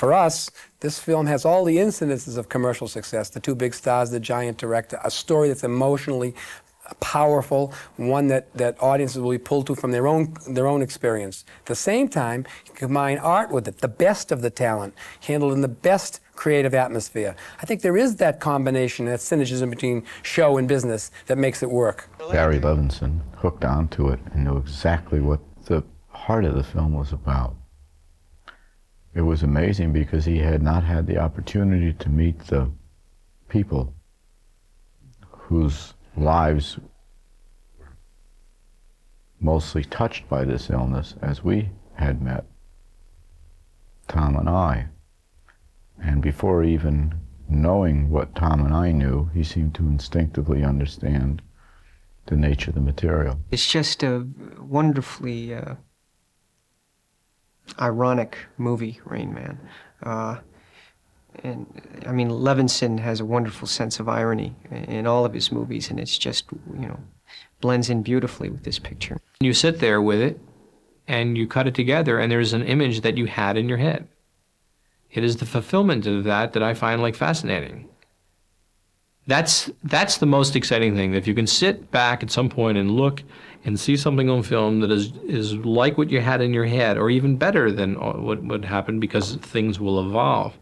For us, this film has all the incidences of commercial success, the two big stars, the giant director, a story that's emotionally powerful, one that audiences will be pulled to from their own experience. At the same time, you combine art with it, the best of the talent, handled in the best creative atmosphere. I think there is that combination, that synergism between show and business that makes it work. Barry Levinson hooked onto it and knew exactly what the heart of the film was about. It was amazing because he had not had the opportunity to meet the people whose lives mostly touched by this illness as we had met, Tom and I. And before even knowing what Tom and I knew, he seemed to instinctively understand the nature of the material. It's just a wonderfully ironic movie, Rain Man. And I mean, Levinson has a wonderful sense of irony in all of his movies, and it's just, you know, blends in beautifully with this picture. You sit there with it, and you cut it together, and there's an image that you had in your head. It is the fulfillment of that I find like fascinating. That's the most exciting thing. That if you can sit back at some point and look and see something on film that is like what you had in your head, or even better than what would happen because things will evolve.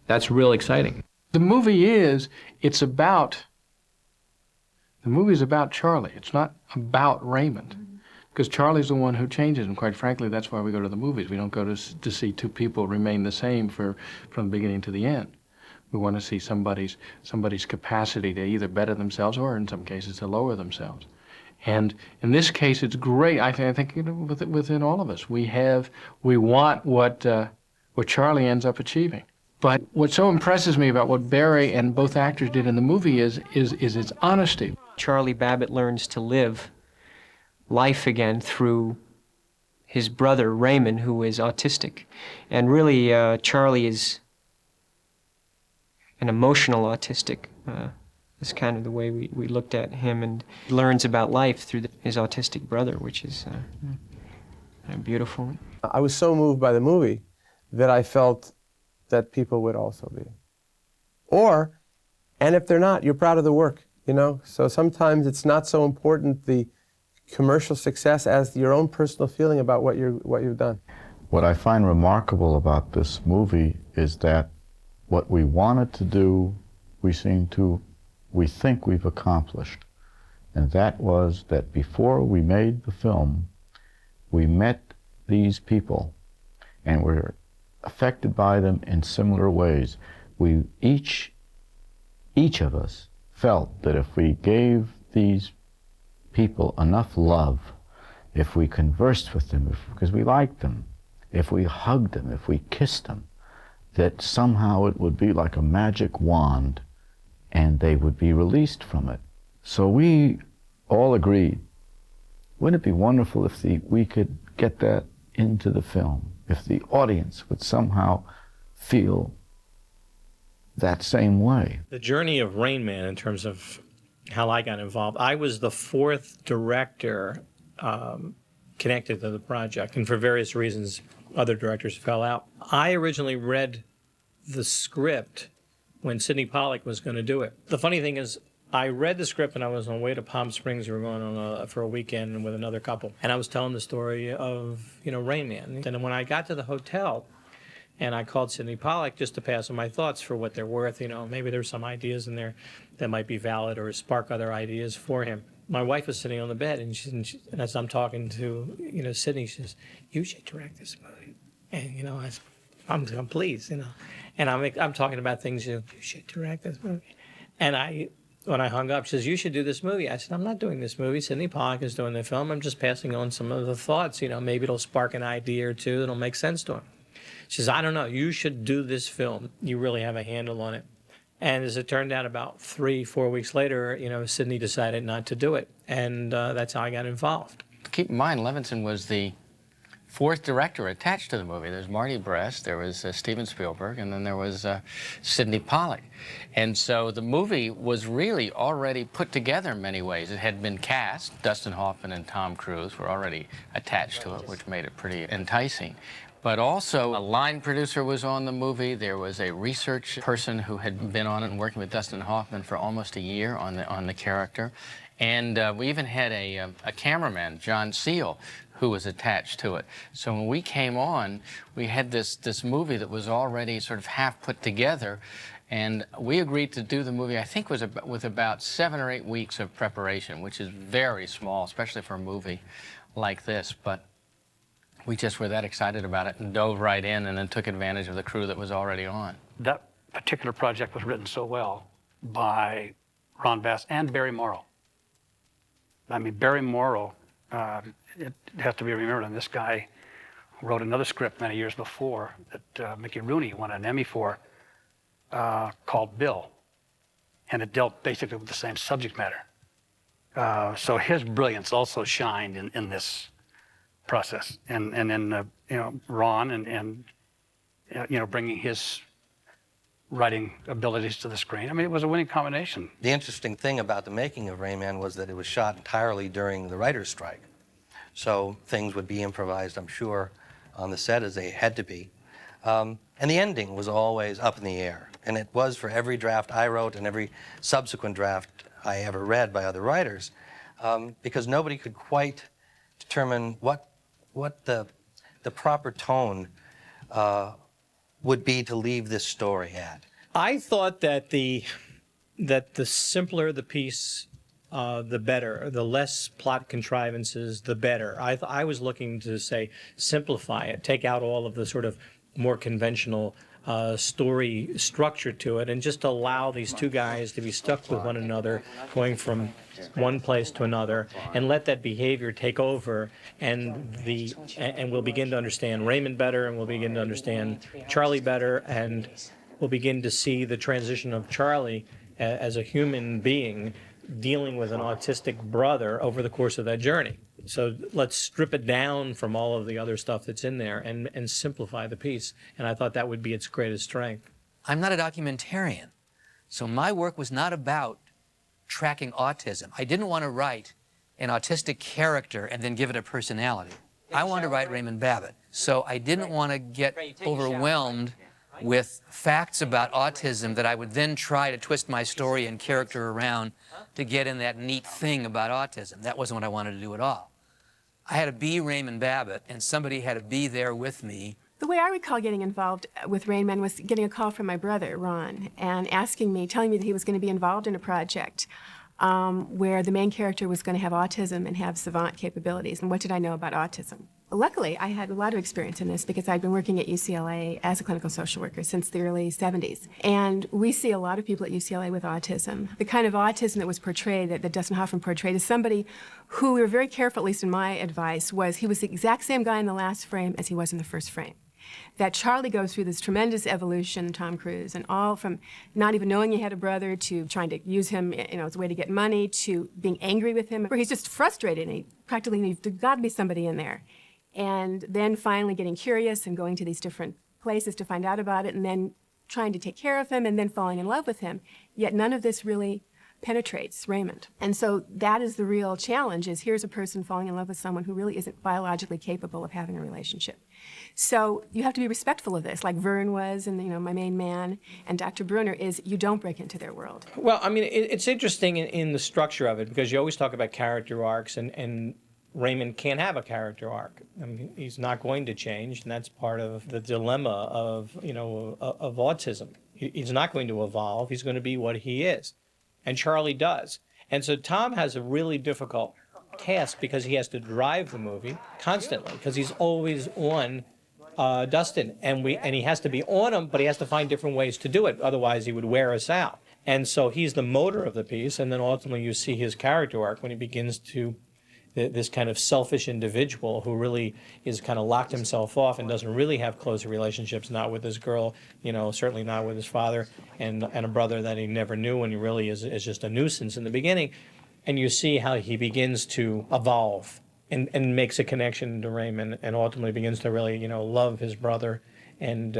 That's real exciting. The movie is about Charlie. It's not about Raymond, because Charlie's the one who changes, and quite frankly, that's why we go to the movies. We don't go to see two people remain the same from the beginning to the end. We want to see somebody's capacity to either better themselves or, in some cases, to lower themselves. And in this case, it's great. I think you know, within all of us, we want what Charlie ends up achieving. But what so impresses me about what Barry and both actors did in the movie is its honesty. Charlie Babbitt learns to live life again through his brother, Raymond, who is autistic. And really, Charlie is an emotional autistic. That's kind of the way we looked at him, and he learns about life through his autistic brother, which is beautiful. I was so moved by the movie that I felt that people would also be. And if they're not, you're proud of the work, you know? So sometimes it's not so important the commercial success as your own personal feeling about what you've done. What I find remarkable about this movie is that what we wanted to do, we think we've accomplished. And that was that before we made the film, we met these people and were affected by them in similar ways. We each of us felt that if we gave these people enough love, if we conversed with them, because we liked them, if we hugged them, if we kissed them, that somehow it would be like a magic wand and they would be released from it. So we all agreed, wouldn't it be wonderful if we could get that into the film, if the audience would somehow feel that same way. The journey of Rain Man, in terms of how I got involved, I was the fourth director connected to the project, and for various reasons, other directors fell out. I originally read the script when Sidney Pollack was going to do it. The funny thing is, I read the script and I was on the way to Palm Springs. We were going for a weekend with another couple, and I was telling the story of, you know, Rain Man. And when I got to the hotel, and I called Sidney Pollack just to pass on my thoughts for what they're worth, you know, maybe there's some ideas in there that might be valid or spark other ideas for him. My wife was sitting on the bed, and as I'm talking to, you know, Sidney, she says, "You should direct this movie." And, you know, I'm pleased, you know. And I'm talking about things, you should direct this movie. And when I hung up, she says, "You should do this movie." I said, "I'm not doing this movie. Sidney Pollack is doing the film. I'm just passing on some of the thoughts, you know, maybe it'll spark an idea or two that'll make sense to him." She says, "I don't know, you should do this film. You really have a handle on it." And as it turned out, about 3-4 weeks later, you know, Sidney decided not to do it. And that's how I got involved. Keep in mind, Levinson was the fourth director attached to the movie. There's Marty Brest, there was Steven Spielberg, and then there was Sidney Pollack. And so the movie was really already put together in many ways. It had been cast. Dustin Hoffman and Tom Cruise were already attached to it, which made it pretty enticing. But also a line producer was on the movie. There was a research person who had been on it and working with Dustin Hoffman for almost a year on the character. And we even had a cameraman, John Seal, who was attached to it. So when we came on, we had this movie that was already sort of half put together. And we agreed to do the movie, I think, with about 7 or 8 weeks of preparation, which is very small, especially for a movie like this. But we just were that excited about it and dove right in and then took advantage of the crew that was already on. That particular project was written so well by Ron Bass and Barry Morrow. I mean, Barry Morrow, it has to be remembered, and this guy wrote another script many years before that Mickey Rooney won an Emmy for, called Bill, and it dealt basically with the same subject matter. So his brilliance also shined in this process, and then Ron and bringing his writing abilities to the screen. I mean, it was a winning combination. The interesting thing about the making of Rain Man was that it was shot entirely during the writer's strike, so things would be improvised, I'm sure, on the set as they had to be. And the ending was always up in the air, and it was for every draft I wrote and every subsequent draft I ever read by other writers, because nobody could quite determine what the proper tone would be to leave this story at. I thought that the simpler the piece, the better. The less plot contrivances, the better. I was looking to say simplify it, take out all of the sort of more conventional story structure to it, and just allow these two guys to be stuck with one another, going from one place to another, and let that behavior take over, and we'll begin to understand Raymond better, and we'll begin to understand Charlie better, and we'll begin to see the transition of Charlie as a human being dealing with an autistic brother over the course of that journey. So let's strip it down from all of the other stuff that's in there and simplify the piece. And I thought that would be its greatest strength. I'm not a documentarian, so my work was not about tracking autism. I didn't want to write an autistic character and then give it a personality. I wanted to write Raymond Babbitt, so I didn't want to get overwhelmed with facts about autism that I would then try to twist my story and character around to get in that neat thing about autism. That wasn't what I wanted to do at all. I had to be Raymond Babbitt, and somebody had to be there with me. The way I recall getting involved with Rain Man was getting a call from my brother, Ron, and telling me that he was going to be involved in a project where the main character was going to have autism and have savant capabilities. And what did I know about autism? Luckily, I had a lot of experience in this because I'd been working at UCLA as a clinical social worker since the early 70s. And we see a lot of people at UCLA with autism. The kind of autism that was portrayed, that Dustin Hoffman portrayed, is somebody who we were very careful, at least in my advice, he was the exact same guy in the last frame as he was in the first frame. That Charlie goes through this tremendous evolution, Tom Cruise, and all from not even knowing he had a brother to trying to use him, as a way to get money, to being angry with him, where he's just frustrated and there's got to be somebody in there. And then finally getting curious and going to these different places to find out about it, and then trying to take care of him, and then falling in love with him. Yet none of this really penetrates Raymond. And so that is the real challenge, is here's a person falling in love with someone who really isn't biologically capable of having a relationship. So you have to be respectful of this, like Vern was, and my main man, and Dr. Bruner, is you don't break into their world. Well, I mean, it's interesting in the structure of it, because you always talk about character arcs, and Raymond can't have a character arc. I mean, he's not going to change, and that's part of the dilemma of autism. He's not going to evolve. He's going to be what he is, and Charlie does. And so Tom has a really difficult task because he has to drive the movie constantly, because he's always on Dustin, and he has to be on him, but he has to find different ways to do it. Otherwise, he would wear us out. And so he's the motor of the piece, and then ultimately you see his character arc when he begins to this kind of selfish individual who really is kind of locked himself off and doesn't really have closer relationships, not with this girl, certainly not with his father, and a brother that he never knew, and he really is just a nuisance in the beginning. And you see how he begins to evolve and makes a connection to Raymond, and ultimately begins to really, love his brother and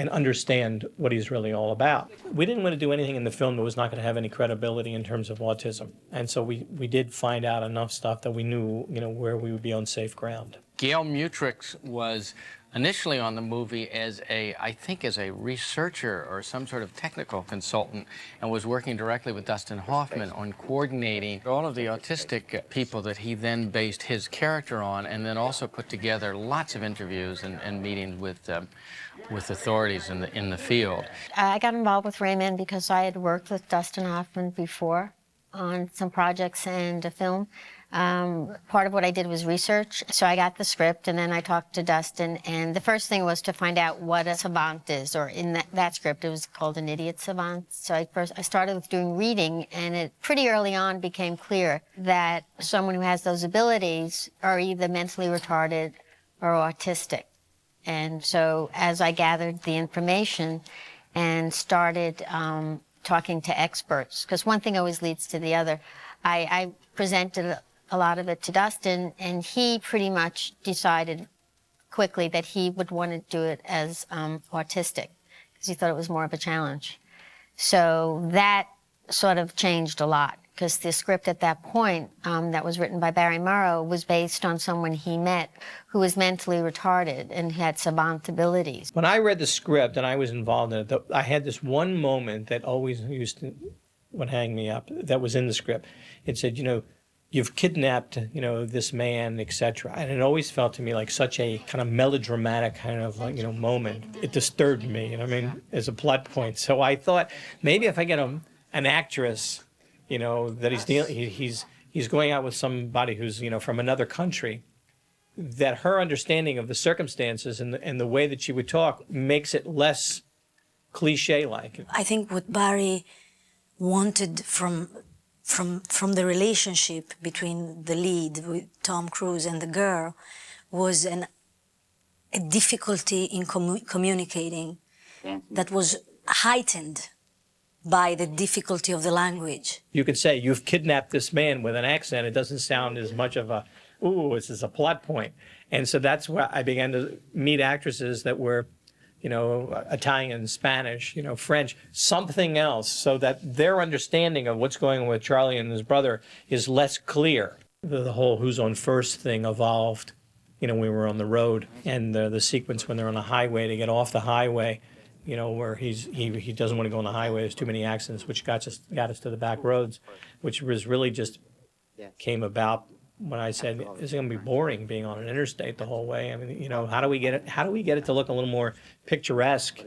understand what he's really all about. We didn't want to do anything in the film that was not going to have any credibility in terms of autism. And so we did find out enough stuff that we knew, where we would be on safe ground. Gail Mutrux was initially on the movie as I think as a researcher or some sort of technical consultant, and was working directly with Dustin Hoffman on coordinating all of the autistic people that he then based his character on, and then also put together lots of interviews and meetings with authorities in the field. I got involved with Raymond because I had worked with Dustin Hoffman before on some projects and a film. Part of what I did was research, so I got the script and then I talked to Dustin, and the first thing was to find out what a savant is, or in that script it was called an idiot savant. So I started with doing reading, and it pretty early on became clear that someone who has those abilities are either mentally retarded or autistic. And so as I gathered the information and started talking to experts, because one thing always leads to the other, I presented a lot of it to Dustin, and he pretty much decided quickly that he would want to do it as autistic, because he thought it was more of a challenge. So that sort of changed a lot, because the script at that point that was written by Barry Morrow was based on someone he met who was mentally retarded and had savant abilities. When I read the script and I was involved in it, I had this one moment that always would hang me up, that was in the script. It said, you've kidnapped, this man, etc. And it always felt to me like such a kind of melodramatic kind of, moment. It disturbed me, as a plot point. So I thought maybe if I get an actress, that he's going out with somebody who's, from another country, that her understanding of the circumstances and the way that she would talk makes it less cliche-like. I think what Barry wanted from the relationship between the lead with Tom Cruise and the girl was a difficulty in communicating that was heightened by the difficulty of the language. You could say, you've kidnapped this man with an accent. It doesn't sound as much of a, this is a plot point. And so that's where I began to meet actresses that were, Italian, Spanish, French, something else, so that their understanding of what's going on with Charlie and his brother is less clear. The whole who's on first thing evolved, we were on the road, and the sequence when they're on the highway to get off the highway, where he doesn't want to go on the highway. There's too many accidents, which got us to the back roads, which was really just came about when I said, it's going to be boring being on an interstate the whole way. How do we get it to look a little more picturesque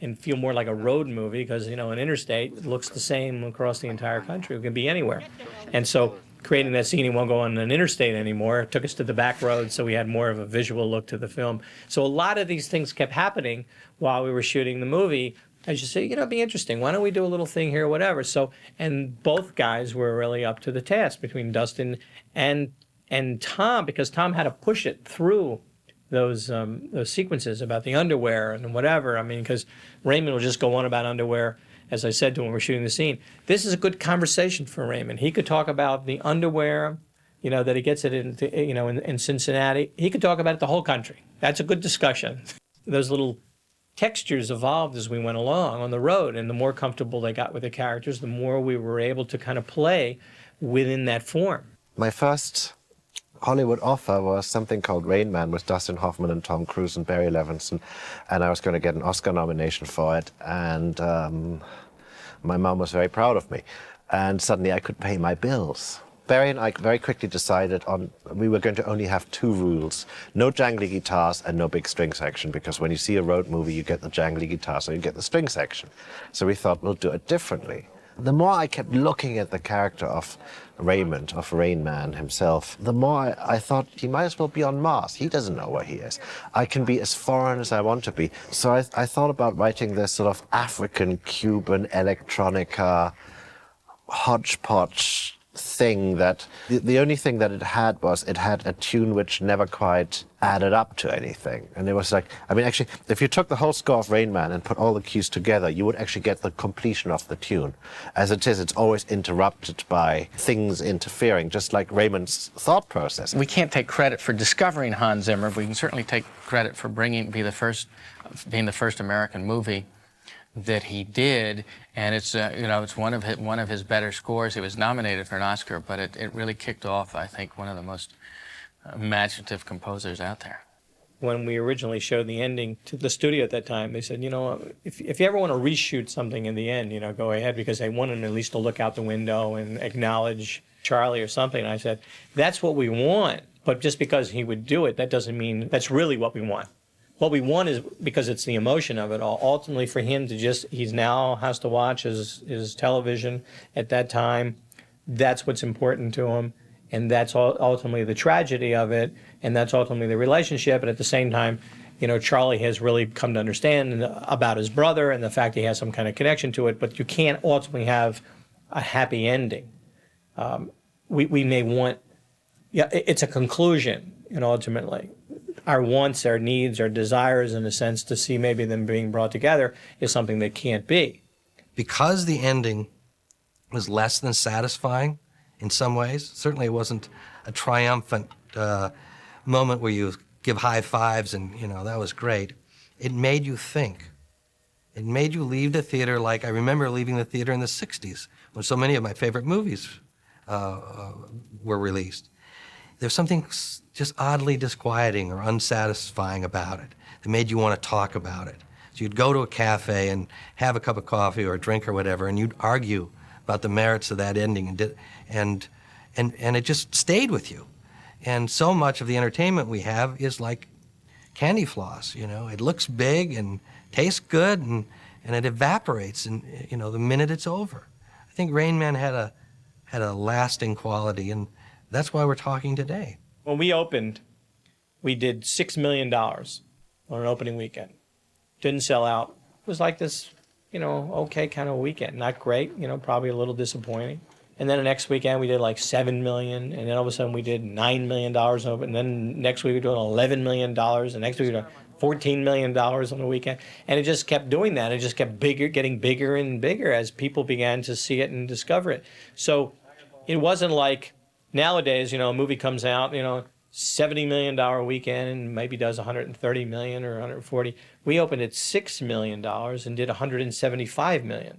and feel more like a road movie? Because, an interstate looks the same across the entire country. It can be anywhere. And so creating that scene, he won't go on an interstate anymore. It took us to the back road, so we had more of a visual look to the film. So a lot of these things kept happening while we were shooting the movie. As you say, it'd be interesting. Why don't we do a little thing here, whatever. So, and both guys were really up to the task between Dustin and Tom, because Tom had to push it through those sequences about the underwear and whatever. Because Raymond will just go on about underwear. As I said to him, we're shooting the scene. This is a good conversation for Raymond. He could talk about the underwear, that he gets it in Cincinnati. He could talk about it the whole country. That's a good discussion. Those little textures evolved as we went along on the road, and the more comfortable they got with the characters, the more we were able to kind of play within that form. My first Hollywood offer was something called Rain Man with Dustin Hoffman and Tom Cruise and Barry Levinson, and I was going to get an Oscar nomination for it, and my mom was very proud of me, and suddenly I could pay my bills. Barry and I very quickly decided we were going to only have two rules: no jangly guitars and no big string section, because when you see a road movie, you get the jangly guitar, so you get the string section. So we thought we'll do it differently. The more I kept looking at the character of Raymond, of Rain Man himself, the more I thought he might as well be on Mars. He doesn't know where he is. I can be as foreign as I want to be. So I thought about writing this sort of African, Cuban, electronica, hodgepodge thing that the only thing that it had a tune which never quite added up to anything. And it was like, actually, if you took the whole score of Rain Man and put all the cues together, you would actually get the completion of the tune. As it is, it's always interrupted by things interfering, just like Raymond's thought process. We can't take credit for discovering Hans Zimmer. We can certainly take credit for being the first American movie that he did, and it's one of his better scores. He was nominated for an Oscar, but it really kicked off, I think, one of the most imaginative composers out there. when we originally showed the ending to the studio at that time, they said, you know, if you ever want to reshoot something in the end, you know, go ahead, because they wanted him at least to look out the window and acknowledge Charlie or something. And I said, that's what we want. But just because he would do it, that doesn't mean that's really what we want. What we want is, because it's the emotion of it all, ultimately for him to just, he's now has to watch his television at that time. That's what's important to him. And that's ultimately the tragedy of it. And that's ultimately the relationship. And at the same time, you know, Charlie has really come to understand about his brother and the fact he has some kind of connection to it. But you can't ultimately have a happy ending. We may want, yeah, it's a conclusion, you know, ultimately. Our wants, our needs, our desires, in a sense, to see maybe them being brought together is something that can't be. Because the ending was less than satisfying in some ways, certainly it wasn't a triumphant moment where you give high fives and, you know, that was great. It made you think. It made you leave the theater like I remember leaving the theater in the 60s when so many of my favorite movies were released. There's something just oddly disquieting or unsatisfying about it that made you want to talk about it. So you'd go to a cafe and have a cup of coffee or a drink or whatever, and you'd argue about the merits of that ending, and it just stayed with you. And so much of the entertainment we have is like candy floss, you know. It looks big and tastes good, and it evaporates, and you know, the minute it's over. I think Rain Man had a lasting quality, and that's why we're talking today. When we opened, we did $6 million on an opening weekend. Didn't sell out. It was like this, you know, okay kind of weekend. Not great, you know, probably a little disappointing. And then the next weekend we did like $7 million, and then all of a sudden we did $9 million open. And then next week we were doing $11 million, and next week we were doing $14 million on the weekend. And it just kept doing that. It just kept bigger, getting bigger and bigger as people began to see it and discover it. So it wasn't like nowadays, you know, a movie comes out, you know, $70 million weekend and maybe does $130 million or $140. We opened at $6 million and did $175 million.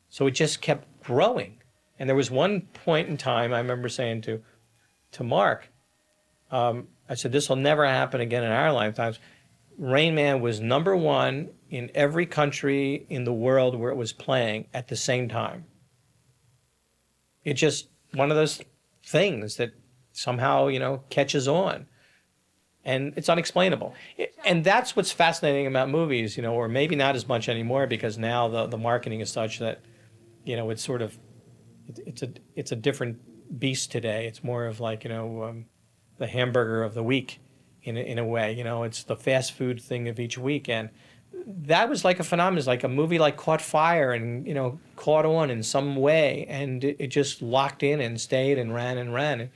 So it just kept growing. And there was one point in time I remember saying to Mark, I said, this will never happen again in our lifetimes. Rain Man was #1 in every country in the world where it was playing at the same time. It's just one of those things that somehow, you know, catches on. And it's unexplainable. And that's what's fascinating about movies, you know, or maybe not as much anymore, because now the marketing is such that, you know, it's sort of, it's a different beast today. It's more of like, you know, the hamburger of the week in a way, you know, it's the fast food thing of each week. And that was like a phenomenon. It's like a movie like caught fire and, you know, caught on in some way, and it just locked in and stayed and ran and ran. And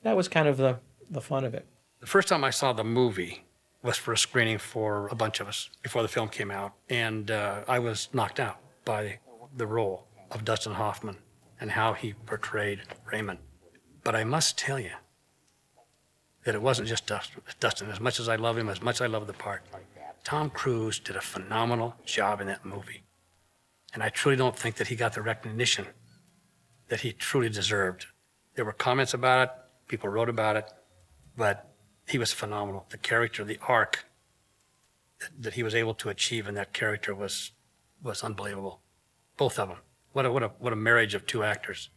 that was kind of the fun of it. The first time I saw the movie was for a screening for a bunch of us before the film came out, and I was knocked out by the role of Dustin Hoffman and how he portrayed Raymond. But I must tell you that it wasn't just Dustin. As much as I love him, as much as I love the part, Tom Cruise did a phenomenal job in that movie. And I truly don't think that he got the recognition that he truly deserved. There were comments about it, people wrote about it, but he was phenomenal. The character, the arc that he was able to achieve in that character was unbelievable. Both of them. What a marriage of two actors.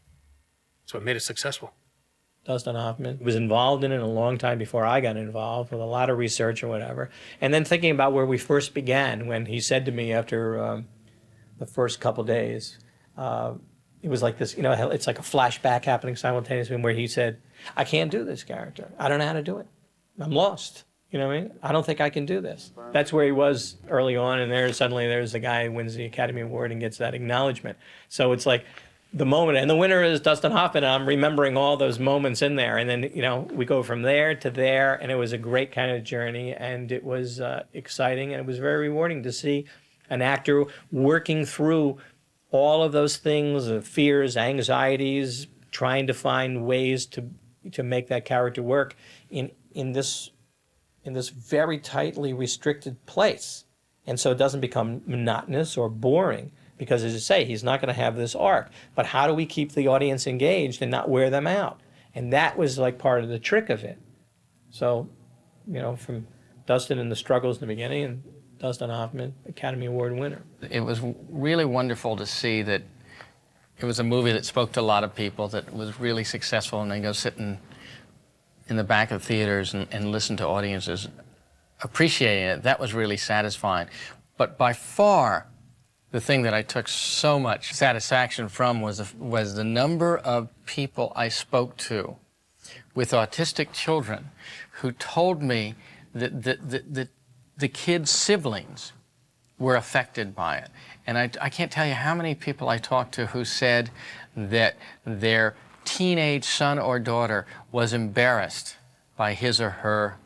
So it made it successful. Dustin Hoffman was involved in it a long time before I got involved, with a lot of research or whatever. And then thinking about where we first began, when he said to me after the first couple days, it was like this, you know, it's like a flashback happening simultaneously, where he said, I can't do this character. I don't know how to do it. I'm lost. You know what I mean? I don't think I can do this. That's where he was early on, and suddenly there's the guy who wins the Academy Award and gets that acknowledgement. So it's like the moment, and the winner is Dustin Hoffman, and I'm remembering all those moments in there. And then, you know, we go from there to there, and it was a great kind of journey, and it was exciting, and it was very rewarding to see an actor working through all of those things, fears, anxieties, trying to find ways to make that character work in this very tightly restricted place. And so it doesn't become monotonous or boring, because, as you say, he's not going to have this arc. But how do we keep the audience engaged and not wear them out? And that was like part of the trick of it. So, you know, from Dustin in the struggles in the beginning, and Dustin Hoffman, Academy Award winner. It was really wonderful to see that it was a movie that spoke to a lot of people, that was really successful, and then go sit in the back of theaters and listen to audiences appreciating it. That was really satisfying. But by far, the thing that I took so much satisfaction from was the number of people I spoke to with autistic children who told me that the kids' siblings were affected by it. And I can't tell you how many people I talked to who said that their teenage son or daughter was embarrassed by his or her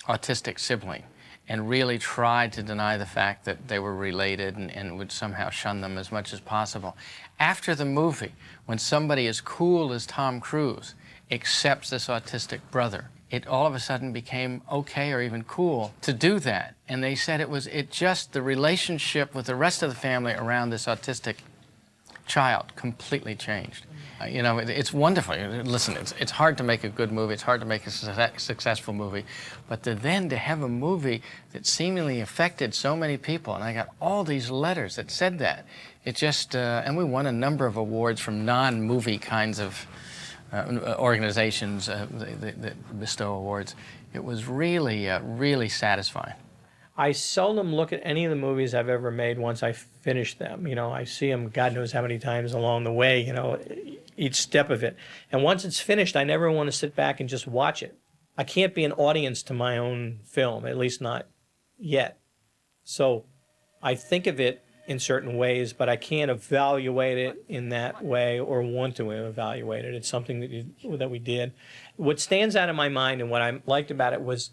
autistic sibling and really tried to deny the fact that they were related and would somehow shun them as much as possible. After the movie, when somebody as cool as Tom Cruise accepts this autistic brother, it all of a sudden became okay or even cool to do that. And they said it just the relationship with the rest of the family around this autistic child completely changed. You know, it's wonderful. Listen, it's hard to make a good movie. It's hard to make a successful movie. But to have a movie that seemingly affected so many people, and I got all these letters that said that, it just, and we won a number of awards from non-movie kinds of organizations that bestow awards. It was really, really satisfying. I seldom look at any of the movies I've ever made once I finish them. You know, I see them God knows how many times along the way, you know, each step of it. And once it's finished, I never want to sit back and just watch it. I can't be an audience to my own film, at least not yet. So I think of it in certain ways, but I can't evaluate it in that way or want to evaluate it. It's something that we did. What stands out in my mind and what I liked about it was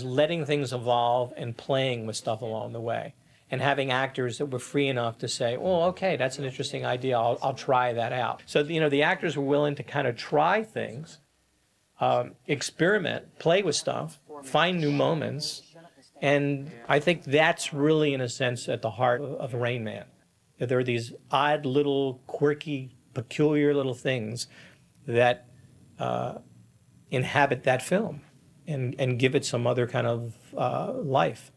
letting things evolve and playing with stuff along the way, and having actors that were free enough to say, oh, okay, that's an interesting idea, I'll try that out. So, you know, the actors were willing to kind of try things, experiment, play with stuff, find new moments, and I think that's really, in a sense, at the heart of Rain Man. That there are these odd little, quirky, peculiar little things that inhabit that film and give it some other kind of life.